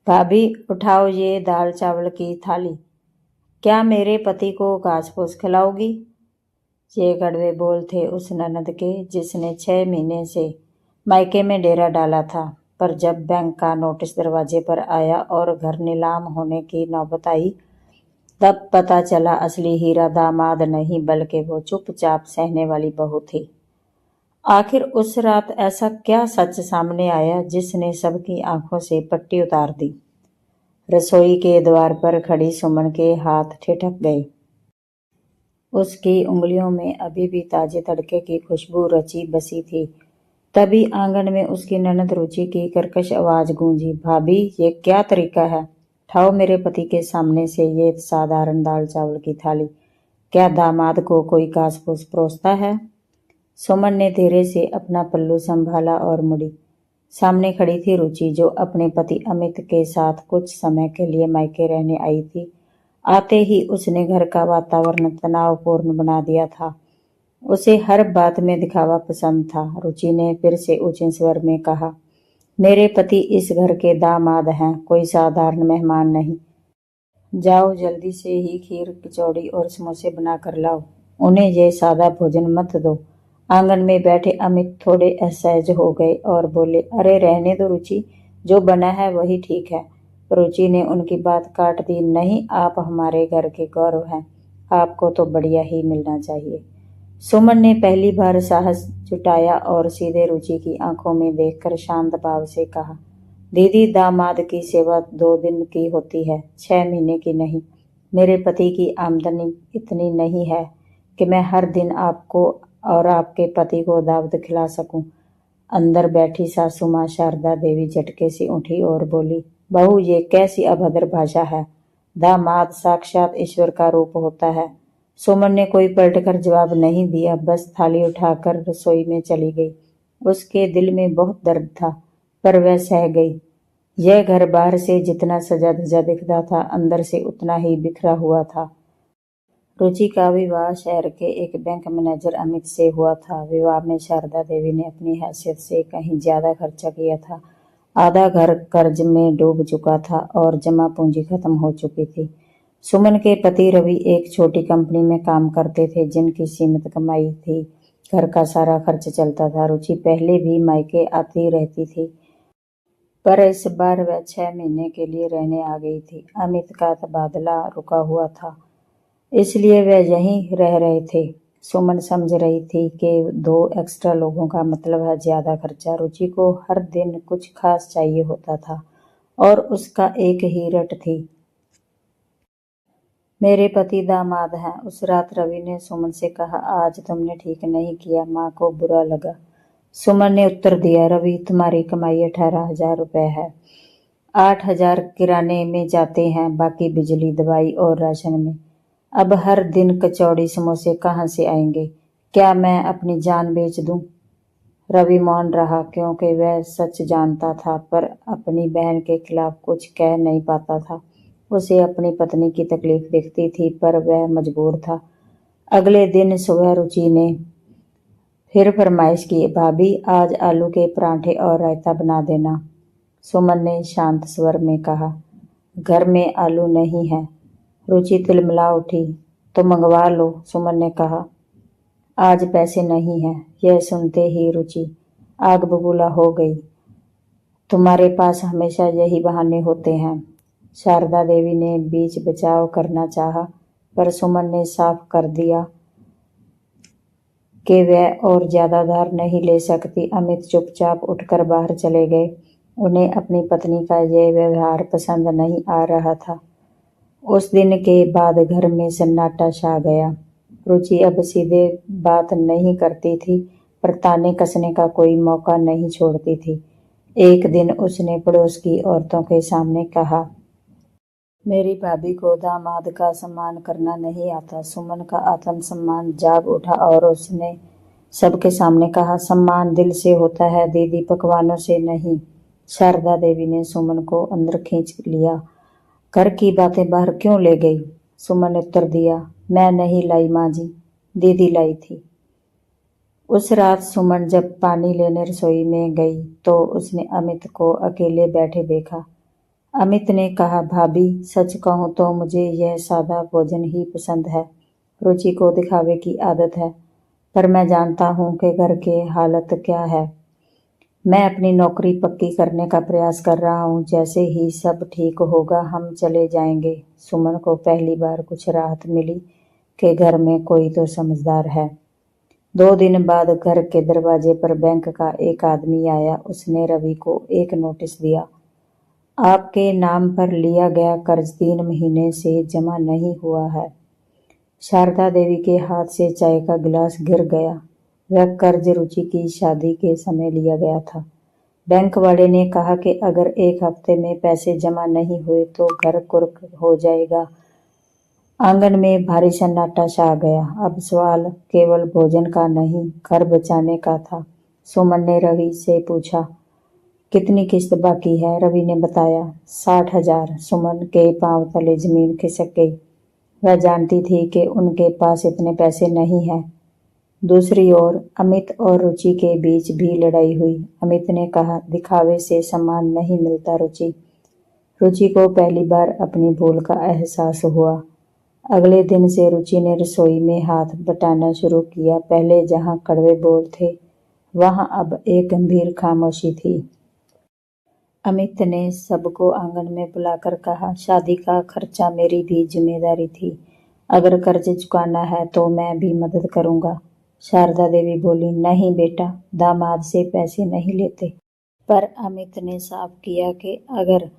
भाभी उठाओ ये दाल चावल की थाली। क्या मेरे पति को घास फूस खिलाओगी? ये कड़वे बोल थे उस ननद के जिसने 6 महीने से मायके में डेरा डाला था। पर जब बैंक का नोटिस दरवाजे पर आया और घर नीलाम होने की नौबत आई, तब पता चला असली हीरा दामाद नहीं बल्कि वो चुपचाप सहने वाली बहू थी। आखिर उस रात ऐसा क्या सच सामने आया जिसने सबकी आंखों से पट्टी उतार दी? रसोई के द्वार पर खड़ी सुमन के हाथ ठिठक गए। उसकी उंगलियों में अभी भी ताजे तड़के की खुशबू रची बसी थी। तभी आंगन में उसकी ननद रुचि की कर्कश आवाज गूंजी, भाभी ये क्या तरीका है? उठाओ मेरे पति के सामने से ये साधारण दाल चावल की थाली। क्या दामाद को कोई घास फूस परोसता है? सुमन ने धीरे से अपना पल्लू संभाला और मुड़ी। सामने खड़ी थी रुचि, जो अपने पति अमित के साथ कुछ समय के लिए मायके रहने आई थी। आते ही उसने घर का वातावरण तनावपूर्ण बना दिया था। उसे हर बात में दिखावा पसंद था। रुचि ने फिर से ऊंचे स्वर में कहा, मेरे पति इस घर के दामाद हैं, कोई साधारण मेहमान नहीं। जाओ जल्दी से ही खीर कचौड़ी और समोसे बना कर लाओ। उन्हें ये सादा भोजन मत दो। आंगन में बैठे अमित थोड़े असहज हो गए और बोले, अरे रहने दो रुचि, जो बना है वही ठीक है। रुचि ने उनकी बात काट दी, नहीं, आप हमारे घर के गौरव हैं, आपको तो बढ़िया ही मिलना चाहिए। सुमन ने पहली बार साहस जुटाया और सीधे रुचि की आंखों में देखकर शांत भाव से कहा, दीदी दामाद की सेवा 2 दिन की होती है, 6 महीने की नहीं। मेरे पति की आमदनी इतनी नहीं है कि मैं हर दिन आपको और आपके पति को दावत खिला सकूं। अंदर बैठी सासू माँ शारदा देवी झटके से उठी और बोली, बहू ये कैसी अभद्र भाषा है? दामाद साक्षात ईश्वर का रूप होता है। सुमन ने कोई पलटकर जवाब नहीं दिया, बस थाली उठाकर रसोई में चली गई। उसके दिल में बहुत दर्द था, पर वह सह गई। यह घर बाहर से जितना सजा धजा दिखता था, अंदर से उतना ही बिखरा हुआ था। रुचि का विवाह शहर के एक बैंक मैनेजर अमित से हुआ था। विवाह में शारदा देवी ने अपनी हैसियत से कहीं ज्यादा खर्चा किया था। आधा घर कर्ज में डूब चुका था और जमा पूंजी खत्म हो चुकी थी। सुमन के पति रवि एक छोटी कंपनी में काम करते थे, जिनकी सीमित कमाई थी। घर का सारा खर्च चलता था। रुचि पहले भी मायके आती रहती थी, पर इस बार वह 6 महीने के लिए रहने आ गई थी। अमित का तबादला रुका हुआ था, इसलिए वे यहीं रह रहे थे। सुमन समझ रही थी कि 2 एक्स्ट्रा लोगों का मतलब है ज्यादा खर्चा। रुचि को हर दिन कुछ खास चाहिए होता था और उसका एक ही रट थी, मेरे पति दामाद हैं। उस रात रवि ने सुमन से कहा, आज तुमने ठीक नहीं किया, माँ को बुरा लगा। सुमन ने उत्तर दिया, रवि तुम्हारी कमाई 18,000 रुपए है। 8,000 किराने में जाते हैं, बाकी बिजली दवाई और राशन में। अब हर दिन कचौड़ी समोसे कहाँ से आएंगे? क्या मैं अपनी जान बेच दूं? रवि मौन रहा, क्योंकि वह सच जानता था, पर अपनी बहन के खिलाफ कुछ कह नहीं पाता था। उसे अपनी पत्नी की तकलीफ दिखती थी, पर वह मजबूर था। अगले दिन सुबह रुचि ने फिर फरमाइश की, भाभी आज आलू के पराठे और रायता बना देना। सुमन ने शांत स्वर में कहा, घर में आलू नहीं है। रुचि तिलमिला उठी, तो मंगवा लो, सुमन ने कहा। आज पैसे नहीं हैं। यह सुनते ही रुचि आग बबूला हो गई। तुम्हारे पास हमेशा यही बहाने होते हैं। शारदा देवी ने बीच बचाव करना चाहा, पर सुमन ने साफ कर दिया कि वह और ज्यादा धार नहीं ले सकती। अमित चुपचाप उठकर बाहर चले गए। उन्हें अपनी पत्नी का यह व्यवहार पसंद नहीं आ रहा था। उस दिन के बाद घर में सन्नाटा छा गया। रुचि अब सीधे बात नहीं करती थी, पर ताने कसने का कोई मौका नहीं छोड़ती थी। एक दिन उसने पड़ोस की औरतों के सामने कहा, मेरी भाभी को दामाद का सम्मान करना नहीं आता। सुमन का आत्मसम्मान जाग उठा और उसने सबके सामने कहा, सम्मान दिल से होता है दीदी, पकवानों से नहीं। शारदा देवी ने सुमन को अंदर खींच लिया। घर की बातें बाहर क्यों ले गई? सुमन ने उत्तर दिया, मैं नहीं लाई माँ जी, दीदी लाई थी। उस रात सुमन जब पानी लेने रसोई में गई तो उसने अमित को अकेले बैठे देखा। अमित ने कहा, भाभी सच कहूँ तो मुझे यह सादा भोजन ही पसंद है। रुचि को दिखावे की आदत है, पर मैं जानता हूँ कि घर के हालत क्या है। मैं अपनी नौकरी पक्की करने का प्रयास कर रहा हूँ। जैसे ही सब ठीक होगा हम चले जाएंगे। सुमन को पहली बार कुछ राहत मिली कि घर में कोई तो समझदार है। 2 दिन बाद घर के दरवाजे पर बैंक का एक आदमी आया। उसने रवि को एक नोटिस दिया। आपके नाम पर लिया गया कर्ज 3 महीने से जमा नहीं हुआ है। शारदा देवी के हाथ से चाय का गिलास गिर गया। वह कर्ज रुचि की शादी के समय लिया गया था। बैंक वाले ने कहा कि अगर 1 हफ्ते में पैसे जमा नहीं हुए तो घर कुर्क हो जाएगा। आंगन में भारी सन्नाटा छा गया। अब सवाल केवल भोजन का नहीं, घर बचाने का था। सुमन ने रवि से पूछा, कितनी किस्त बाकी है? रवि ने बताया, 60,000। सुमन के पांव तले जमीन खिसक गई। वह जानती थी कि उनके पास इतने पैसे नहीं हैं। दूसरी ओर अमित और रुचि के बीच भी लड़ाई हुई। अमित ने कहा, दिखावे से सम्मान नहीं मिलता रुचि। रुचि को पहली बार अपनी भूल का एहसास हुआ। अगले दिन से रुचि ने रसोई में हाथ बटाना शुरू किया। पहले जहां कड़वे बोल थे, वहां अब एक गंभीर खामोशी थी। अमित ने सबको आंगन में बुलाकर कहा, शादी का खर्चा मेरी भी जिम्मेदारी थी। अगर कर्ज चुकाना है तो मैं भी मदद करूंगा। शारदा देवी बोली, नहीं बेटा, दामाद से पैसे नहीं लेते। पर अमित ने साफ किया कि अगर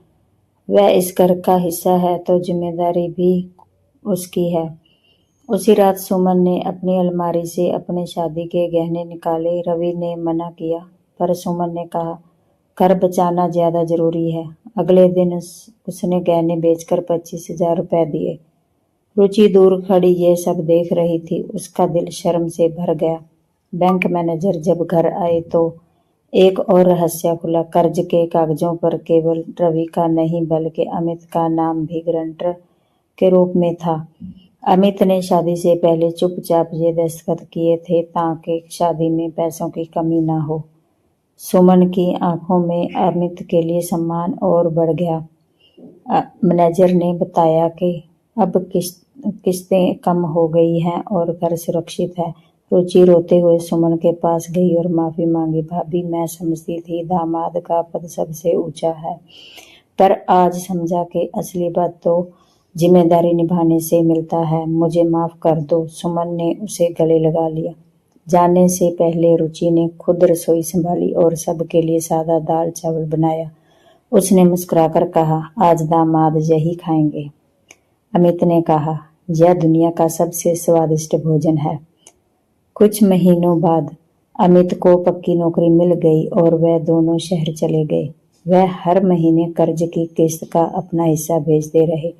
वह इस घर का हिस्सा है तो जिम्मेदारी भी उसकी है। उसी रात सुमन ने अपनी अलमारी से अपने शादी के गहने निकाले। रवि ने मना किया, पर सुमन ने कहा, घर बचाना ज्यादा जरूरी है। अगले दिन उसने गहने बेचकर 25,000 रुपए दिए। रुचि दूर खड़ी ये सब देख रही थी। उसका दिल शर्म से भर गया। बैंक मैनेजर जब घर आए तो एक और रहस्य खुला। कर्ज के कागजों पर केवल रवि का नहीं बल्कि अमित का नाम भी गारंटर के रूप में था। अमित ने शादी से पहले चुपचाप ये दस्तखत किए थे ताकि शादी में पैसों की कमी ना हो। सुमन की आंखों में अमित के लिए सम्मान और बढ़ गया। मैनेजर ने बताया कि अब किस्तें कम हो गई हैं और घर सुरक्षित है। रुचि रोते हुए सुमन के पास गई और माफी मांगी। भाभी, मैं समझती थी दामाद का पद सबसे ऊंचा है, पर आज समझा कि असली बात तो जिम्मेदारी निभाने से मिलता है। मुझे माफ कर दो। सुमन ने उसे गले लगा लिया। जाने से पहले रुचि ने खुद रसोई संभाली और सबके लिए सादा दाल चावल बनाया। उसने मुस्कुराकर कहा, आज दामाद यही खाएंगे। अमित ने कहा, यह दुनिया का सबसे स्वादिष्ट भोजन है। कुछ महीनों बाद अमित को पक्की नौकरी मिल गई और वह दोनों शहर चले गए। वह हर महीने कर्ज की किस्त का अपना हिस्सा भेजते रहे।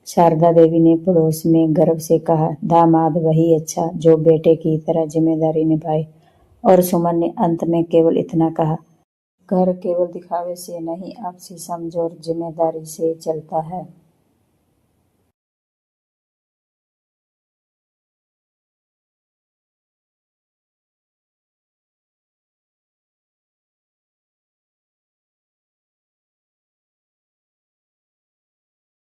शारदा देवी ने पड़ोस में गर्व से कहा, दामाद वही अच्छा जो बेटे की तरह जिम्मेदारी निभाए। और सुमन ने अंत में केवल इतना कहा, घर केवल दिखावे से नहीं, आपसी समझ और जिम्मेदारी से चलता है।